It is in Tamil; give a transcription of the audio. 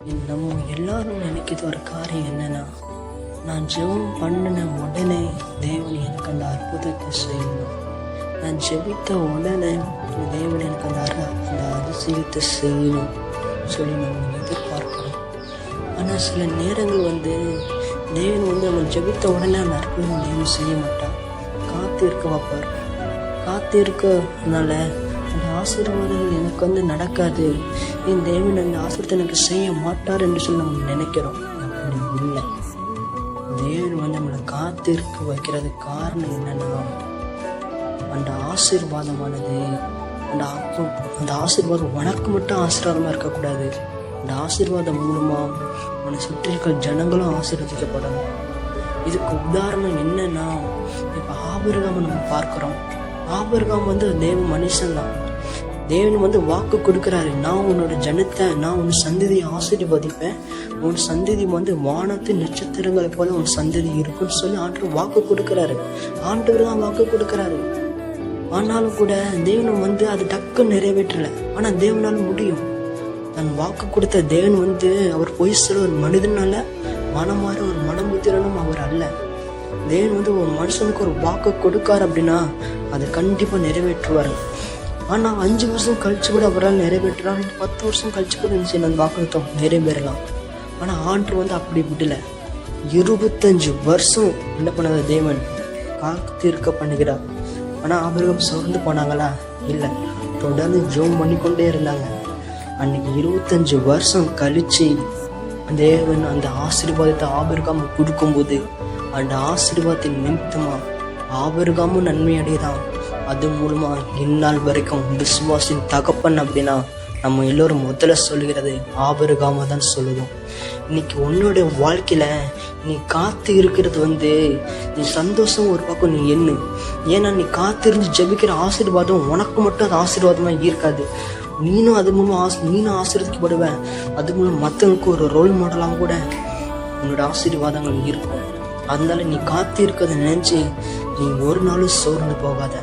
நம்ம எல்லாரும் நினைக்கிற ஒரு காரியம் என்னன்னா, நான் ஜெபம் பண்ணின உடனே தேவன் எனக்கு அந்த அற்புதத்தை செய்யணும். நான் ஜெபித்த உடனே தேவன் எனக்கு அந்த அதிசயத்தை செய்யணும் சொல்லி நம்ம எதிர்பார்க்கிறோம். ஆனால் சில நேரங்கள் தேவன் நம்ம ஜெபித்த உடனே அந்த அற்புதம் தேவன் செய்ய மாட்டான். காத்திருக்க வைப்பார். காத்திருக்கனால அந்த ஆசீர்வாதங்கள் எனக்கு நடக்காது, என் தேவன் அந்த ஆசீர்வாதத்தை எனக்கு செய்ய மாட்டார் என்று சொல்லி நம்ம நினைக்கிறோம். அப்படி இல்லை. தேவன் நம்மளை காத்திருக்க வைக்கிறது காரணம் என்னன்னா, அந்த ஆசீர்வாதமானது அந்த ஆசீர்வாதம் உனக்கு மட்டும் ஆசீர்வாதமாக இருக்கக்கூடாது. அந்த ஆசீர்வாதம் மூலமா உன்னை சுற்றி இருக்கிற ஜனங்களும் ஆசீர்வதிக்கப்படணும். இதுக்கு உதாரணம் என்னன்னா, இப்போ ஆபிரகாமை நம்ம பார்க்கிறோம். ஆபிரகாம் தேவ மனுஷன் தான். தேவன் வாக்கு கொடுக்கிறாரு, நான் உன்னோட ஜனத்தை, நான் உன் சந்ததியை ஆசீர்வதிப்பேன், உன் சந்ததி வானத்து நட்சத்திரங்களை போல உன் சந்ததி இருக்குன்னு சொல்லி ஆண்டவர் வாக்கு கொடுக்கிறாரு. ஆண்டவர் தான் வாக்கு கொடுக்கிறாரு. ஆனாலும் கூட தேவன் அது டக்கு நிறைவேற்றல. ஆனா தேவனால முடியும். தன் வாக்கு கொடுத்த தேவன் அவர் பொய் சொல்ல ஒரு மனிதனால மனமாற ஒரு மனமுத்திரனும் அவர் அல்ல. தேவன் ஒரு மனுஷனுக்கு ஒரு வாக்கு கொடுக்காரு அப்படின்னா அதை கண்டிப்பா நிறைவேற்றுவாரு. ஆனா 5 வருஷம் கழிச்சு கூட அவரால் நிறைவேற்றலாம், 10 வருஷம் கழிச்சு கூட அந்த வாக்குத்தம் நிறைவேறலாம். ஆனா ஆண்டவர் அப்படி விடல. 25 வருஷம் என்ன பண்ணாத தேவன் காத்திருக்க பண்ணுகிறார். ஆனா ஆபிரகாம் சோர்ந்து போனாங்களா? இல்லை, தொடர்ந்து ஜெபம் பண்ணிக்கொண்டே இருந்தாங்க. அன்னைக்கு 25 வருஷம் கழிச்சு தேவன் அந்த ஆசீர்வாதத்தை ஆபிரகாம் கொடுக்கும்போது அந்த ஆசீர்வாதத்தின் நிமித்தமா ஆபிரகாமும் நன்மை அடையதான். அது மூலமா இந்நாள் வரைக்கும் விசுவாசின் தகப்பன் அப்படின்னா நம்ம எல்லோரும் முதல்ல சொல்லுகிறது ஆபிரகாம தான் சொல்லுவோம். இன்னைக்கு உன்னோட வாழ்க்கையில நீ காத்து இருக்கிறது நீ சந்தோஷம் ஒரு பக்கம் நீ எண்ணு. ஏன்னா நீ காத்திருந்து ஜெபிக்கிற ஆசீர்வாதம் உனக்கு மட்டும் அது ஆசீர்வாதமா இருக்காது. நீனும் அது மூலமா நீனும் ஆசீர்வதிக்கப்படுவேன். அது மூலம் மற்றவங்களுக்கு ஒரு ரோல் மாடலாக கூட உன்னோட ஆசீர்வாதங்கள் இருக்கும். அதனால நீ காத்து இருக்கிறத நினைச்சு நீ ஒரு நாளும் சோர்ந்து போகாத.